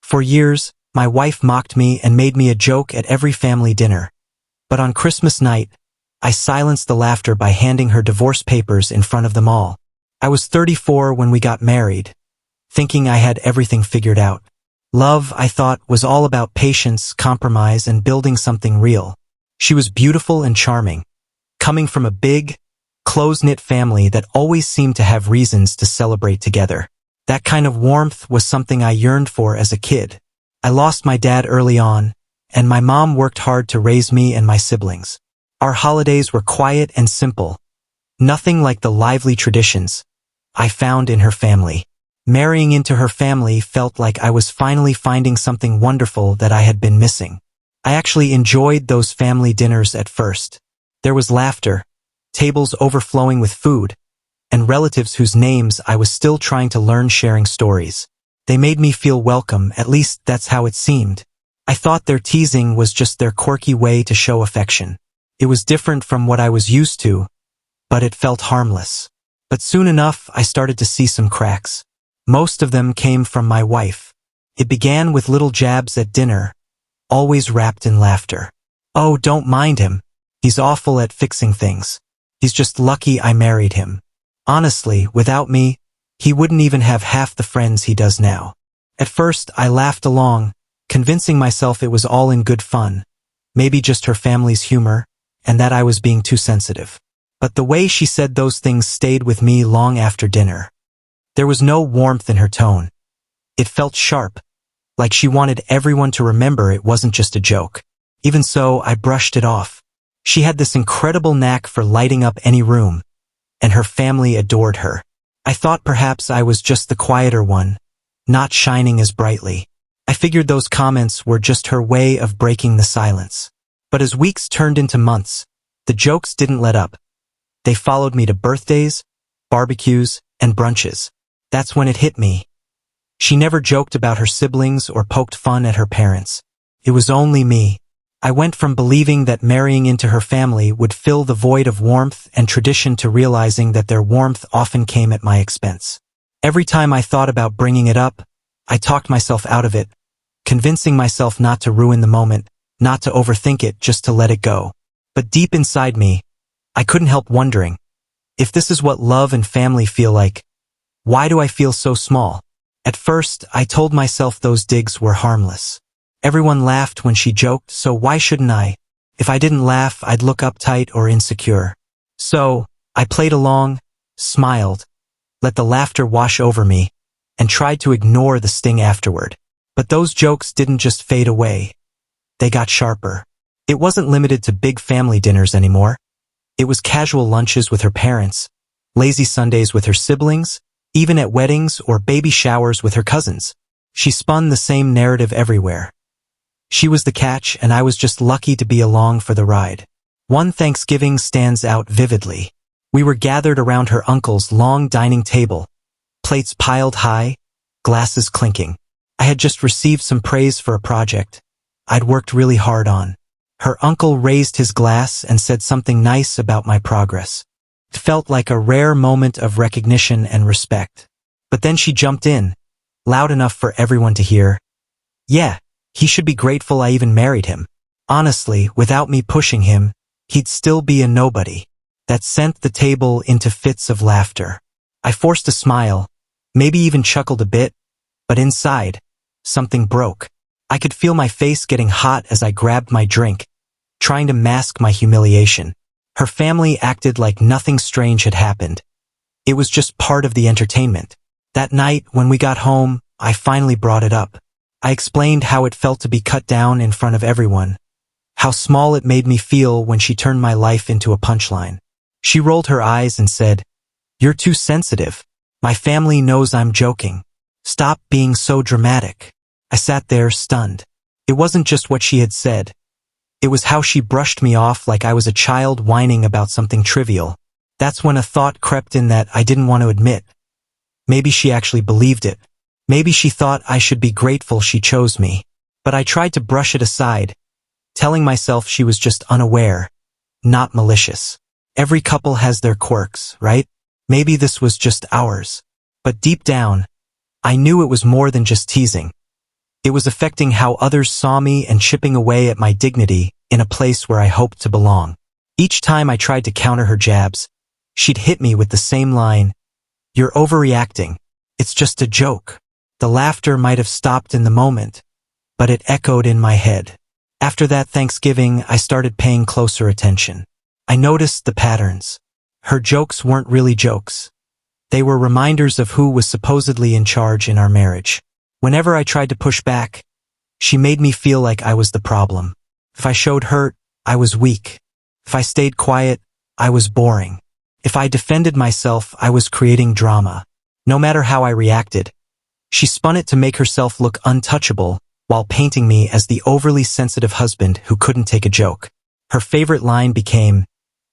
For years, my wife mocked me and made me a joke at every family dinner. But on Christmas night, I silenced the laughter by handing her divorce papers in front of them all. I was 34 when we got married, thinking I had everything figured out. Love, I thought, was all about patience, compromise, and building something real. She was beautiful and charming, coming from a big, close-knit family that always seemed to have reasons to celebrate together. That kind of warmth was something I yearned for as a kid. I lost my dad early on, and my mom worked hard to raise me and my siblings. Our holidays were quiet and simple, nothing like the lively traditions I found in her family. Marrying into her family felt like I was finally finding something wonderful that I had been missing. I actually enjoyed those family dinners at first. There was laughter, tables overflowing with food, and relatives whose names I was still trying to learn, sharing stories. They made me feel welcome, at least that's how it seemed. I thought their teasing was just their quirky way to show affection. It was different from what I was used to, but it felt harmless. But soon enough, I started to see some cracks. Most of them came from my wife. It began with little jabs at dinner, always wrapped in laughter. "Oh, don't mind him. He's awful at fixing things. He's just lucky I married him. Honestly, without me, he wouldn't even have half the friends he does now." At first, I laughed along, convincing myself it was all in good fun, maybe just her family's humor, and that I was being too sensitive. But the way she said those things stayed with me long after dinner. There was no warmth in her tone. It felt sharp, like she wanted everyone to remember it wasn't just a joke. Even so, I brushed it off. She had this incredible knack for lighting up any room, and her family adored her. I thought perhaps I was just the quieter one, not shining as brightly. I figured those comments were just her way of breaking the silence. But as weeks turned into months, the jokes didn't let up. They followed me to birthdays, barbecues, and brunches. That's when it hit me. She never joked about her siblings or poked fun at her parents. It was only me. I went from believing that marrying into her family would fill the void of warmth and tradition to realizing that their warmth often came at my expense. Every time I thought about bringing it up, I talked myself out of it, convincing myself not to ruin the moment, not to overthink it, just to let it go. But deep inside me, I couldn't help wondering, if this is what love and family feel like, why do I feel so small? At first, I told myself those digs were harmless. Everyone laughed when she joked, so why shouldn't I? If I didn't laugh, I'd look uptight or insecure. So, I played along, smiled, let the laughter wash over me, and tried to ignore the sting afterward. But those jokes didn't just fade away. They got sharper. It wasn't limited to big family dinners anymore. It was casual lunches with her parents, lazy Sundays with her siblings, even at weddings or baby showers with her cousins. She spun the same narrative everywhere. She was the catch, and I was just lucky to be along for the ride. One Thanksgiving stands out vividly. We were gathered around her uncle's long dining table, plates piled high, glasses clinking. I had just received some praise for a project I'd worked really hard on. Her uncle raised his glass and said something nice about my progress. It felt like a rare moment of recognition and respect. But then she jumped in, loud enough for everyone to hear. "Yeah, he should be grateful I even married him. Honestly, without me pushing him, he'd still be a nobody." That sent the table into fits of laughter. I forced a smile, maybe even chuckled a bit, but inside, something broke. I could feel my face getting hot as I grabbed my drink, trying to mask my humiliation. Her family acted like nothing strange had happened. It was just part of the entertainment. That night, when we got home, I finally brought it up. I explained how it felt to be cut down in front of everyone, how small it made me feel when she turned my life into a punchline. She rolled her eyes and said, "You're too sensitive. My family knows I'm joking. Stop being so dramatic." I sat there stunned. It wasn't just what she had said. It was how she brushed me off like I was a child whining about something trivial. That's when a thought crept in that I didn't want to admit. Maybe she actually believed it. Maybe she thought I should be grateful she chose me. But I tried to brush it aside, telling myself she was just unaware, not malicious. Every couple has their quirks, right? Maybe this was just ours. But deep down, I knew it was more than just teasing. It was affecting how others saw me and chipping away at my dignity in a place where I hoped to belong. Each time I tried to counter her jabs, she'd hit me with the same line, "You're overreacting. It's just a joke." The laughter might have stopped in the moment, but it echoed in my head. After that Thanksgiving, I started paying closer attention. I noticed the patterns. Her jokes weren't really jokes. They were reminders of who was supposedly in charge in our marriage. Whenever I tried to push back, she made me feel like I was the problem. If I showed hurt, I was weak. If I stayed quiet, I was boring. If I defended myself, I was creating drama. No matter how I reacted, she spun it to make herself look untouchable while painting me as the overly sensitive husband who couldn't take a joke. Her favorite line became,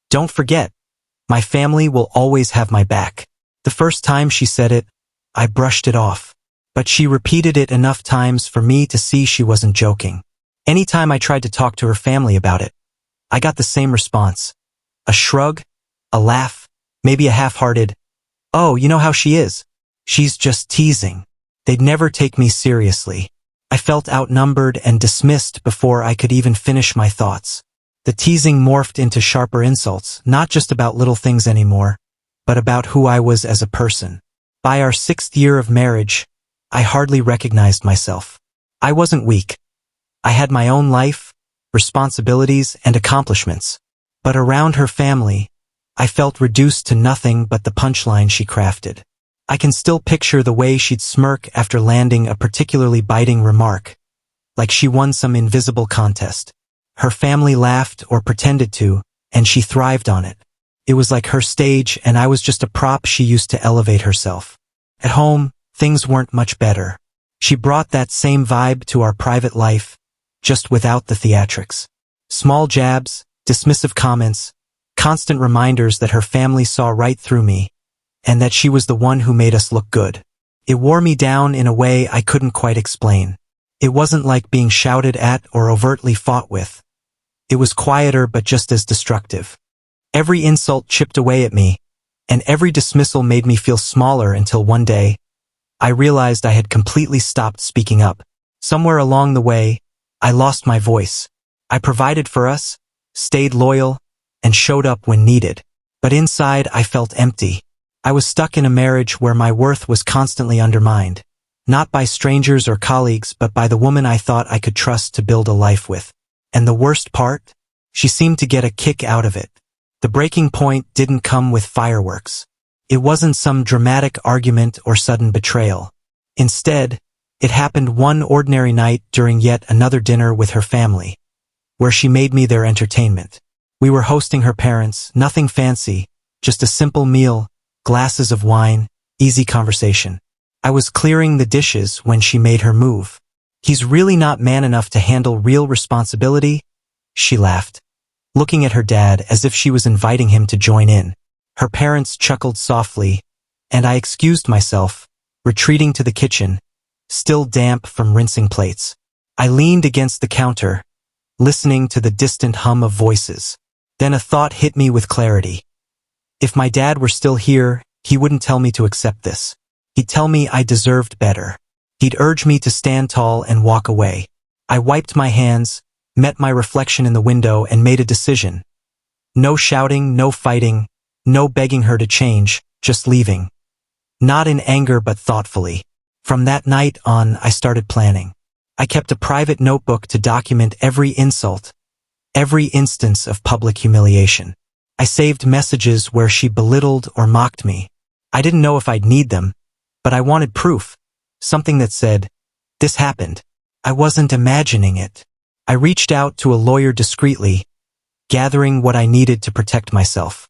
"Don't forget, my family will always have my back." The first time she said it, I brushed it off. But she repeated it enough times for me to see she wasn't joking. Anytime I tried to talk to her family about it, I got the same response. A shrug, a laugh, maybe a half-hearted, "Oh, you know how she is. She's just teasing." They'd never take me seriously. I felt outnumbered and dismissed before I could even finish my thoughts. The teasing morphed into sharper insults, not just about little things anymore, but about who I was as a person. By our 6th year of marriage, I hardly recognized myself. I wasn't weak. I had my own life, responsibilities, and accomplishments. But around her family, I felt reduced to nothing but the punchline she crafted. I can still picture the way she'd smirk after landing a particularly biting remark, like she won some invisible contest. Her family laughed or pretended to, and she thrived on it. It was like her stage, and I was just a prop she used to elevate herself. At home, things weren't much better. She brought that same vibe to our private life, just without the theatrics. Small jabs, dismissive comments, constant reminders that her family saw right through me, and that she was the one who made us look good. It wore me down in a way I couldn't quite explain. It wasn't like being shouted at or overtly fought with. It was quieter but just as destructive. Every insult chipped away at me, and every dismissal made me feel smaller until one day, I realized I had completely stopped speaking up. Somewhere along the way, I lost my voice. I provided for us, stayed loyal, and showed up when needed. But inside, I felt empty. I was stuck in a marriage where my worth was constantly undermined, not by strangers or colleagues, but by the woman I thought I could trust to build a life with. And the worst part? She seemed to get a kick out of it. The breaking point didn't come with fireworks. It wasn't some dramatic argument or sudden betrayal. Instead, it happened one ordinary night during yet another dinner with her family, where she made me their entertainment. We were hosting her parents, nothing fancy, just a simple meal, glasses of wine, easy conversation. I was clearing the dishes when she made her move. "He's really not man enough to handle real responsibility?" She laughed, looking at her dad as if she was inviting him to join in. Her parents chuckled softly, and I excused myself, retreating to the kitchen, still damp from rinsing plates. I leaned against the counter, listening to the distant hum of voices. Then a thought hit me with clarity. If my dad were still here, he wouldn't tell me to accept this. He'd tell me I deserved better. He'd urge me to stand tall and walk away. I wiped my hands, met my reflection in the window, and made a decision. No shouting, no fighting, no begging her to change, just leaving. Not in anger but thoughtfully. From that night on, I started planning. I kept a private notebook to document every insult, every instance of public humiliation. I saved messages where she belittled or mocked me. I didn't know if I'd need them, but I wanted proof. Something that said, "This happened. I wasn't imagining it." I reached out to a lawyer discreetly, gathering what I needed to protect myself.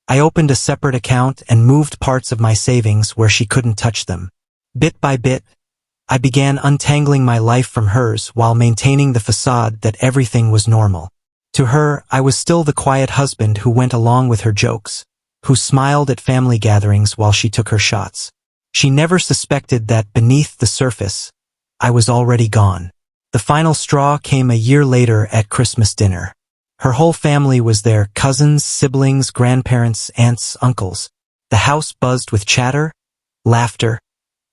I opened a separate account and moved parts of my savings where she couldn't touch them. Bit by bit, I began untangling my life from hers while maintaining the facade that everything was normal. To her, I was still the quiet husband who went along with her jokes, who smiled at family gatherings while she took her shots. She never suspected that beneath the surface, I was already gone. The final straw came a year later at Christmas dinner. Her whole family was there, cousins, siblings, grandparents, aunts, uncles. The house buzzed with chatter, laughter,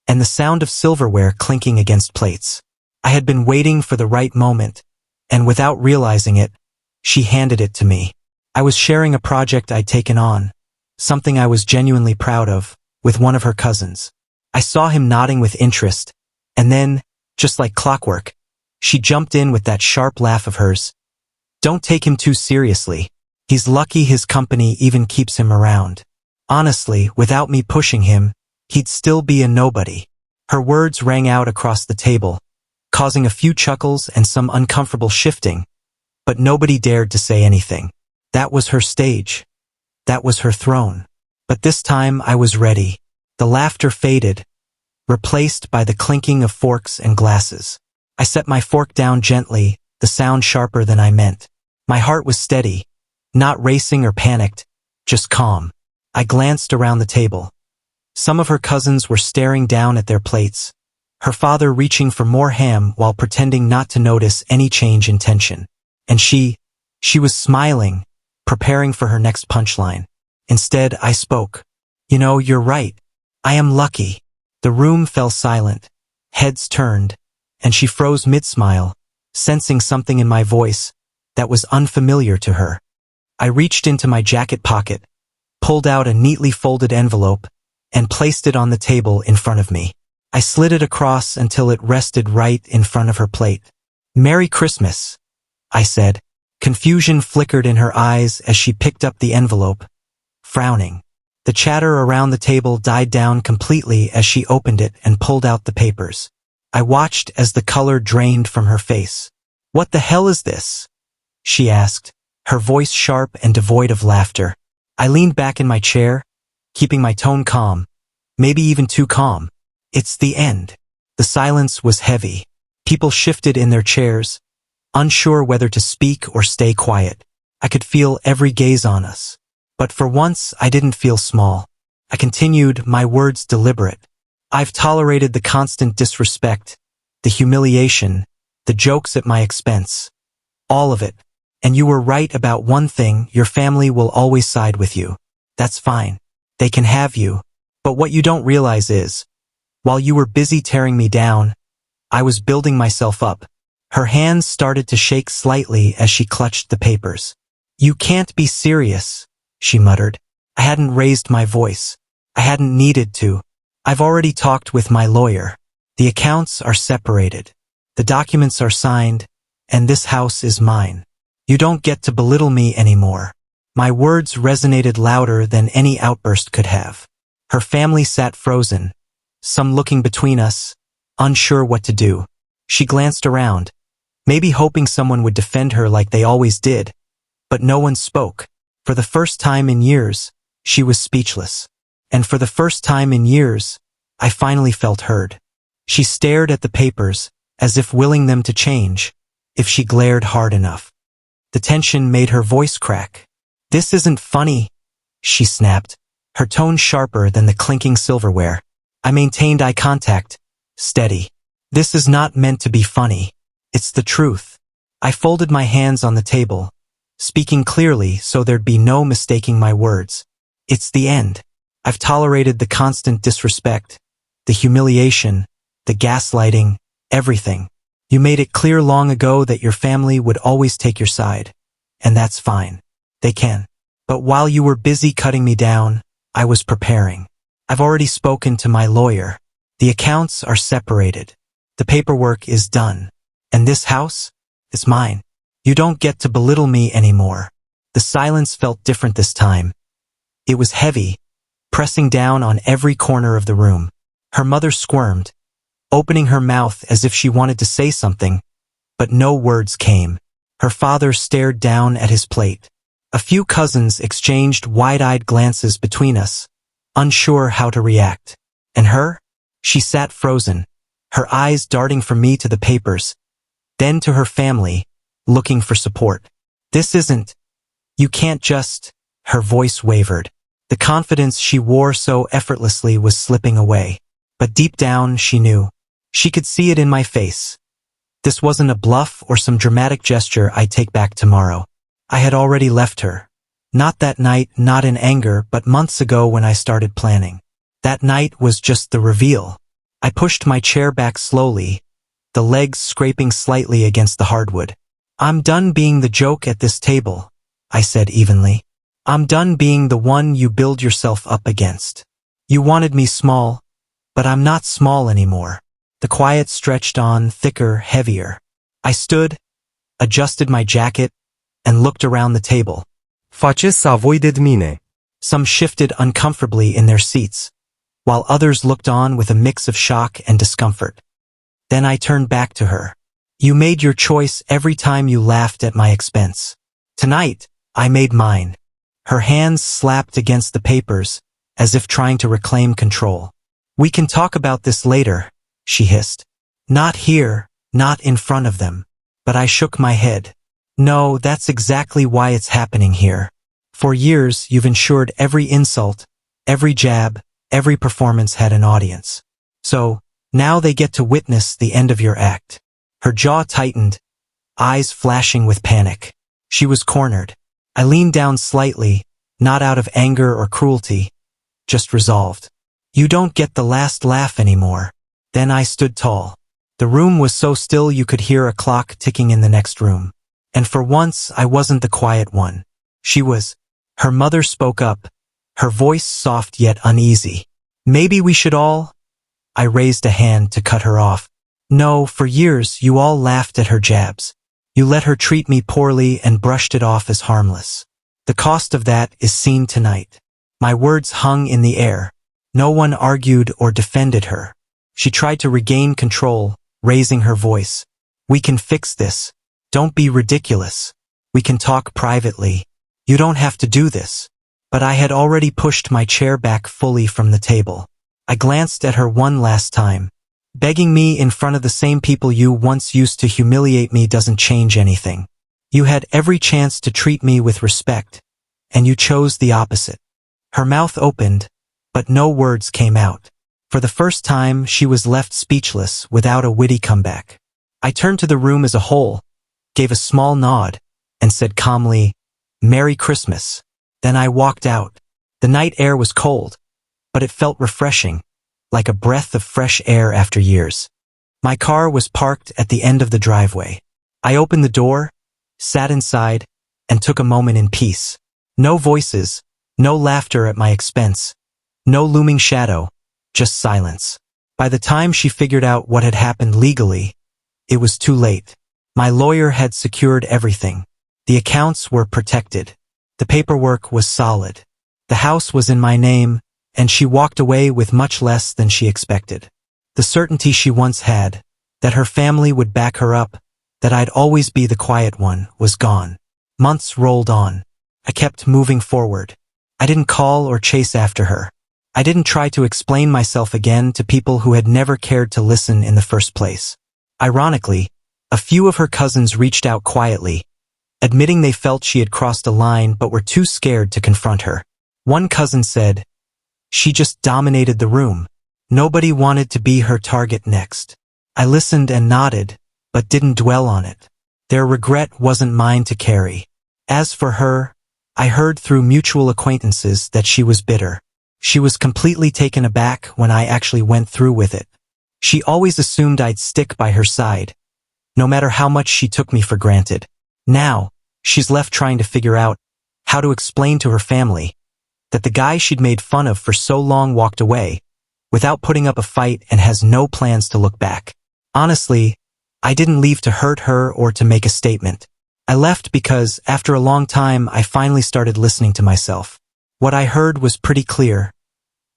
and the sound of silverware clinking against plates. I had been waiting for the right moment, and without realizing it, she handed it to me. I was sharing a project I'd taken on, something I was genuinely proud of, with one of her cousins. I saw him nodding with interest, and then, just like clockwork, she jumped in with that sharp laugh of hers. "Don't take him too seriously. He's lucky his company even keeps him around. Honestly, without me pushing him, he'd still be a nobody." Her words rang out across the table, causing a few chuckles and some uncomfortable shifting, but nobody dared to say anything. That was her stage. That was her throne. But this time I was ready. The laughter faded, replaced by the clinking of forks and glasses. I set my fork down gently, the sound sharper than I meant. My heart was steady, not racing or panicked, just calm. I glanced around the table. Some of her cousins were staring down at their plates, her father reaching for more ham while pretending not to notice any change in tension. And she was smiling, preparing for her next punchline. Instead, I spoke. "You know, you're right. I am lucky." The room fell silent, heads turned, and she froze mid-smile, sensing something in my voice that was unfamiliar to her. I reached into my jacket pocket, pulled out a neatly folded envelope, and placed it on the table in front of me. I slid it across until it rested right in front of her plate. "Merry Christmas," I said. Confusion flickered in her eyes as she picked up the envelope, frowning. The chatter around the table died down completely as she opened it and pulled out the papers. I watched as the color drained from her face. "What the hell is this?" she asked, her voice sharp and devoid of laughter. I leaned back in my chair, keeping my tone calm, maybe even too calm. "It's the end." The silence was heavy. People shifted in their chairs, unsure whether to speak or stay quiet. I could feel every gaze on us. But for once, I didn't feel small. I continued, my words deliberate. "I've tolerated the constant disrespect, the humiliation, the jokes at my expense. All of it. And you were right about one thing, your family will always side with you. That's fine. They can have you. But what you don't realize is, while you were busy tearing me down, I was building myself up." Her hands started to shake slightly as she clutched the papers. "You can't be serious," she muttered. I hadn't raised my voice. I hadn't needed to. "I've already talked with my lawyer. The accounts are separated. The documents are signed, and this house is mine. You don't get to belittle me anymore." My words resonated louder than any outburst could have. Her family sat frozen, some looking between us, unsure what to do. She glanced around, maybe hoping someone would defend her like they always did, but no one spoke. For the first time in years, she was speechless. And for the first time in years, I finally felt heard. She stared at the papers, as if willing them to change, if she glared hard enough. The tension made her voice crack. "This isn't funny," she snapped, her tone sharper than the clinking silverware. I maintained eye contact, steady. "This is not meant to be funny. It's the truth." I folded my hands on the table, speaking clearly so there'd be no mistaking my words. "It's the end. I've tolerated the constant disrespect, the humiliation, the gaslighting, everything. You made it clear long ago that your family would always take your side, and that's fine. They can. But while you were busy cutting me down, I was preparing. I've already spoken to my lawyer. The accounts are separated. The paperwork is done. And this house? It's mine. You don't get to belittle me anymore." The silence felt different this time. It was heavy, pressing down on every corner of the room. Her mother squirmed, opening her mouth as if she wanted to say something, but no words came. Her father stared down at his plate. A few cousins exchanged wide-eyed glances between us, unsure how to react. And her? She sat frozen, her eyes darting from me to the papers, then to her family, looking for support. "This isn't. You can't just..." Her voice wavered. The confidence she wore so effortlessly was slipping away. But deep down, she knew. She could see it in my face. This wasn't a bluff or some dramatic gesture I'd take back tomorrow. I had already left her. Not that night, not in anger, but months ago when I started planning. That night was just the reveal. I pushed my chair back slowly, the legs scraping slightly against the hardwood. "I'm done being the joke at this table," I said evenly. "I'm done being the one you build yourself up against. You wanted me small, but I'm not small anymore." The quiet stretched on, thicker, heavier. I stood, adjusted my jacket, and looked around the table. Face sa voi de mine. Some shifted uncomfortably in their seats, while others looked on with a mix of shock and discomfort. Then I turned back to her. "You made your choice every time you laughed at my expense. Tonight, I made mine." Her hands slapped against the papers, as if trying to reclaim control. "We can talk about this later," she hissed. "Not here, not in front of them." But I shook my head. "No, that's exactly why it's happening here. For years, you've ensured every insult, every jab, every performance had an audience. So, now they get to witness the end of your act." Her jaw tightened, eyes flashing with panic. She was cornered. I leaned down slightly, not out of anger or cruelty, just resolved. "You don't get the last laugh anymore." Then I stood tall. The room was so still you could hear a clock ticking in the next room. And for once, I wasn't the quiet one. She was. Her mother spoke up, her voice soft yet uneasy. "Maybe we should all—" I raised a hand to cut her off. "No, for years you all laughed at her jabs. You let her treat me poorly and brushed it off as harmless. The cost of that is seen tonight." My words hung in the air. No one argued or defended her. She tried to regain control, raising her voice. "We can fix this. Don't be ridiculous. We can talk privately. You don't have to do this." But I had already pushed my chair back fully from the table. I glanced at her one last time. "Begging me in front of the same people you once used to humiliate me doesn't change anything. You had every chance to treat me with respect, and you chose the opposite." Her mouth opened, but no words came out. For the first time, she was left speechless without a witty comeback. I turned to the room as a whole, gave a small nod, and said calmly, "Merry Christmas." Then I walked out. The night air was cold, but it felt refreshing, like a breath of fresh air after years. My car was parked at the end of the driveway. I opened the door, sat inside, and took a moment in peace. No voices, no laughter at my expense, no looming shadow, just silence. By the time she figured out what had happened legally, it was too late. My lawyer had secured everything. The accounts were protected. The paperwork was solid. The house was in my name, and she walked away with much less than she expected. The certainty she once had, that her family would back her up, that I'd always be the quiet one, was gone. Months rolled on. I kept moving forward. I didn't call or chase after her. I didn't try to explain myself again to people who had never cared to listen in the first place. Ironically, a few of her cousins reached out quietly, admitting they felt she had crossed a line but were too scared to confront her. One cousin said, "She just dominated the room. Nobody wanted to be her target next." I listened and nodded, but didn't dwell on it. Their regret wasn't mine to carry. As for her, I heard through mutual acquaintances that she was bitter. She was completely taken aback when I actually went through with it. She always assumed I'd stick by her side, no matter how much she took me for granted. Now, she's left trying to figure out how to explain to her family that the guy she'd made fun of for so long walked away, without putting up a fight, and has no plans to look back. Honestly, I didn't leave to hurt her or to make a statement. I left because, after a long time, I finally started listening to myself. What I heard was pretty clear.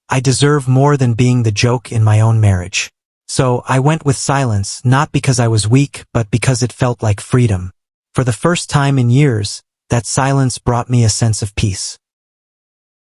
I deserve more than being the joke in my own marriage. So I went with silence, not because I was weak, but because it felt like freedom. For the first time in years, that silence brought me a sense of peace.